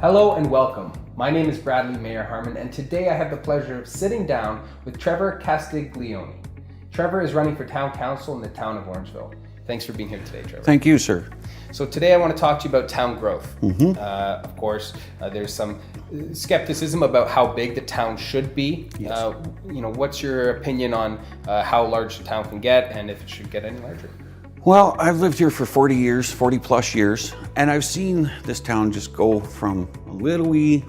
Hello and welcome. My name is Bradleymayerharman, and today I have the pleasure of sitting down with Trevor Castiglione. Trevor is running for town council in the town of Orangeville. Thanks for being here today, Trevor. Thank you, sir. So today I want to talk to you about town growth. Of course, there's some skepticism about how big the town should be. Yes. What's your opinion on how large the town can get and if it should get any larger? Well, I've lived here for 40 plus years, and I've seen this town just go from a little wee,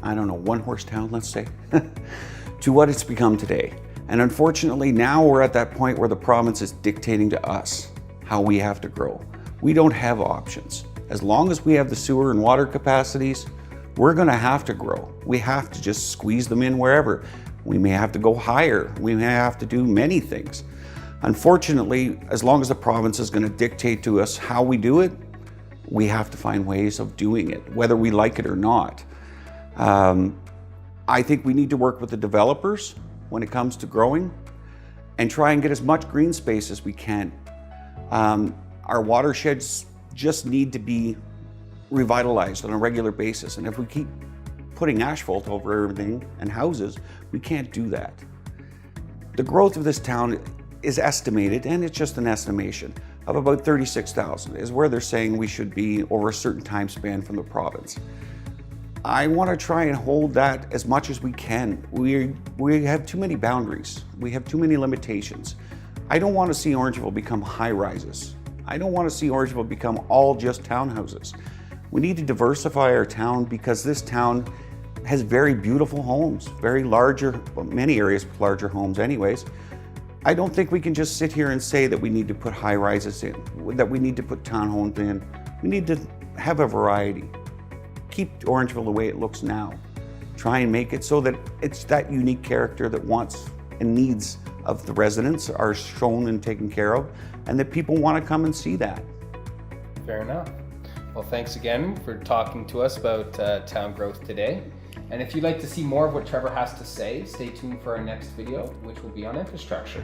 one horse town, let's say, to what it's become today. And unfortunately, now we're at that point where the province is dictating to us how we have to grow. We don't have options. As long as we have the sewer and water capacities, we're gonna have to grow. We have to just squeeze them in wherever. We may have to go higher. We may have to do many things. Unfortunately, as long as the province is gonna dictate to us how we do it, we have to find ways of doing it, whether we like it or not. I think we need to work with the developers when it comes to growing and try and get as much green space as we can. Our watersheds just need to be revitalized on a regular basis. And if we keep putting asphalt over everything and houses, we can't do that. The growth of this town is estimated, and it's just an estimation, of about 36,000 is where they're saying we should be over a certain time span from the province. I want to try and hold that as much as we can. We have too many boundaries. We have too many limitations. I don't want to see Orangeville become high rises. I don't want to see Orangeville become all just townhouses. We need to diversify our town because this town has very beautiful homes, many areas with larger homes anyways. I don't think we can just sit here and say that we need to put high rises in, that we need to put townhomes in. We need to have a variety. Keep Orangeville the way it looks now. Try and make it so that it's that unique character that wants and needs of the residents are shown and taken care of, and that people want to come and see that. Fair enough. Well, thanks again for talking to us about town growth today. And if you'd like to see more of what Trevor has to say, stay tuned for our next video, which will be on infrastructure.